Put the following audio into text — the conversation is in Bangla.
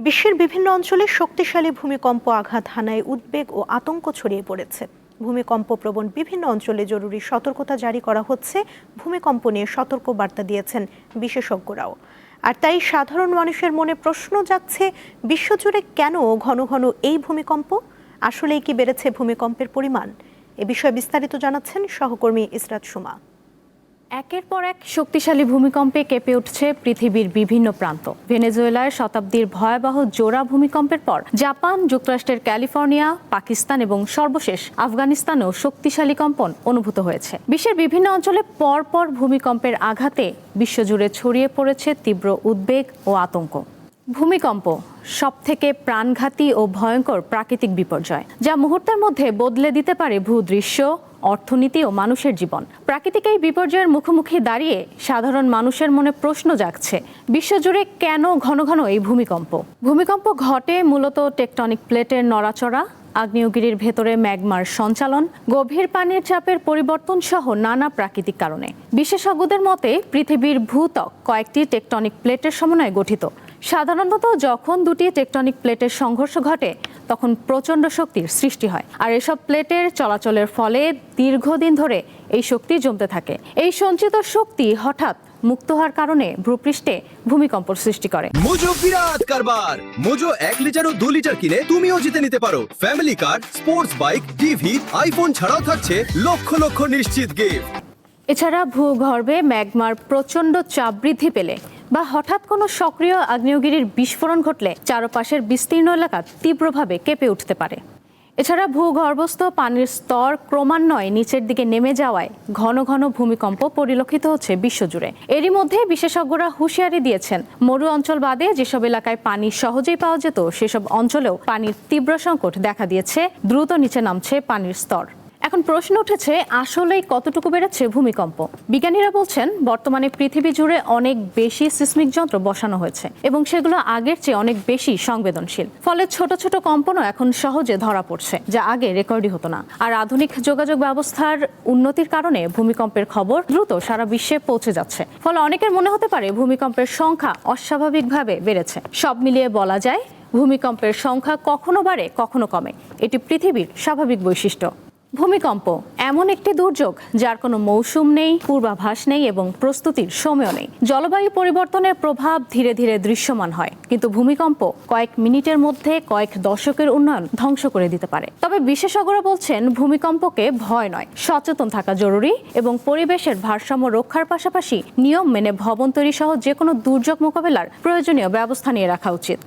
বিশ্বের বিভিন্ন অঞ্চলে শক্তিশালী ভূমিকম্প আঘাত হানায় উদ্বেগ ও আতঙ্ক ছড়িয়ে পড়েছে। ভূমিকম্প প্রবণ বিভিন্ন অঞ্চলে জরুরি সতর্কতা জারি করা হচ্ছে। ভূমিকম্প নিয়ে সতর্ক বার্তা দিয়েছেন বিশেষজ্ঞরাও। আর তাই সাধারণ মানুষের মনে প্রশ্ন জাগছে, বিশ্বজুড়ে কেন ঘন ঘন এই ভূমিকম্প? আসলেই কি বেড়েছে ভূমিকম্পের পরিমাণ? এ বিষয়ে বিস্তারিত জানাচ্ছেন সহকর্মী ইসরাত সুমা। একের পর এক শক্তিশালী ভূমিকম্পে কেঁপে উঠছে পৃথিবীর বিভিন্ন প্রান্ত। ভেনেজুয়েলায় শতাব্দীর ভয়াবহ জোড়া ভূমিকম্পের পর জাপান, যুক্তরাষ্ট্রের ক্যালিফোর্নিয়া, পাকিস্তান এবং সর্বশেষ আফগানিস্তানেও শক্তিশালী কম্পন অনুভূত হয়েছে। বিশ্বের বিভিন্ন অঞ্চলে পরপর ভূমিকম্পের আঘাতে বিশ্বজুড়ে ছড়িয়ে পড়েছে তীব্র উদ্বেগ ও আতঙ্ক। ভূমিকম্প সবথেকে প্রাণঘাতী ও ভয়ঙ্কর প্রাকৃতিক বিপর্যয়, যা মুহূর্তের মধ্যে বদলে দিতে পারে ভূদৃশ্য, অর্থনীতি ও মানুষের জীবন। প্রাকৃতিক এই বিপর্যয়ের মুখোমুখি দাঁড়িয়ে সাধারণ মানুষের মনে প্রশ্ন জাগছে, বিশ্বজুড়ে কেন ঘন ঘন এই ভূমিকম্প? ভূমিকম্প ঘটে মূলত টেকটনিক প্লেটের নড়াচড়া, আগ্নেয়গিরির ভেতরে ম্যাগমার সঞ্চালন, গভীর পানির চাপের পরিবর্তন সহ নানা প্রাকৃতিক কারণে। বিশেষজ্ঞদের মতে পৃথিবীর ভূত্বক কয়েকটি টেকটনিক প্লেটের সমন্বয়ে গঠিত। সাধারণত যখন দুটি টেকটনিক প্লেটের সংঘর্ষ ঘটে তখন প্রচণ্ড শক্তির সৃষ্টি হয়, আর এসব প্লেটের চলাচলের ফলে দীর্ঘদিন ধরে এই শক্তি জমতে থাকে। এই সঞ্চিত শক্তি হঠাৎ মুক্ত হওয়ার কারণে ভূপৃষ্ঠে ভূমিকম্প সৃষ্টি করে। মোজো বিরাট কারবার। মোজো 1 লিটার ও 2 লিটার কিনে তুমিও জিতে নিতে পারো ফ্যামিলি কার, স্পোর্টস বাইক, টিভি, আইফোন ছাড়াও থাকছে লক্ষ লক্ষ নিশ্চিত গিফট। এছাড়া ভূগর্ভে ম্যাগমার প্রচণ্ড চাপ বৃদ্ধি পেলে বা হঠাৎ কোনো সক্রিয় আগ্নেয়গিরির বিস্ফোরণ ঘটলে চারপাশের বিস্তীর্ণ এলাকা তীব্রভাবে কেঁপে উঠতে পারে। এছাড়া ভূগর্ভস্থ পানির স্তর ক্রমান্বয়ে নিচের দিকে নেমে যাওয়ায় ঘন ঘন ভূমিকম্প পরিলক্ষিত হচ্ছে বিশ্বজুড়ে। এরই মধ্যে বিশেষজ্ঞরা হুঁশিয়ারি দিয়েছেন, মরু অঞ্চল বাদে যেসব এলাকায় পানি সহজেই পাওয়া যেত সেসব অঞ্চলেও পানির তীব্র সংকট দেখা দিয়েছে। দ্রুত নিচে নামছে পানির স্তর। এখন প্রশ্ন উঠেছে, আসলেই কতটুকু বেড়েছে ভূমিকম্প? বিজ্ঞানীরা বলছেন, বর্তমানে পৃথিবী জুড়ে অনেক বেশি সিসমিক যন্ত্র বসানো হয়েছে এবং সেগুলো আগের চেয়ে অনেক বেশি সংবেদনশীল। ফলে ছোট ছোট কম্পনও এখন সহজে ধরা পড়ছে, যা আগে রেকর্ডই হতো না। আর আধুনিক যোগাযোগ ব্যবস্থার উন্নতির কারণে ভূমিকম্পের খবর দ্রুত সারা বিশ্বে পৌঁছে যাচ্ছে। ফলে অনেকের মনে হতে পারে ভূমিকম্পের সংখ্যা অস্বাভাবিকভাবে বেড়েছে। সব মিলিয়ে বলা যায়, ভূমিকম্পের সংখ্যা কখনো বাড়ে কখনো কমে। এটি পৃথিবীর স্বাভাবিক বৈশিষ্ট্য। ভূমিকম্প এমন একটি দুর্যোগ যার কোনো মৌসুম নেই, পূর্বাভাস নেই এবং প্রস্তুতির সময়ও নেই। জলবায়ু পরিবর্তনের প্রভাব ধীরে ধীরে দৃশ্যমান হয়, কিন্তু ভূমিকম্প কয়েক মিনিটের মধ্যে কয়েক দশকের উন্নয়ন ধ্বংস করে দিতে পারে। তবে বিশেষজ্ঞরা বলছেন, ভূমিকম্পকে ভয় নয়, সচেতন থাকা জরুরি এবং পরিবেশের ভারসাম্য রক্ষার পাশাপাশি নিয়ম মেনে ভবন তৈরি সহ যে কোনো দুর্যোগ মোকাবেলার প্রয়োজনীয় ব্যবস্থা নিয়ে রাখা উচিত।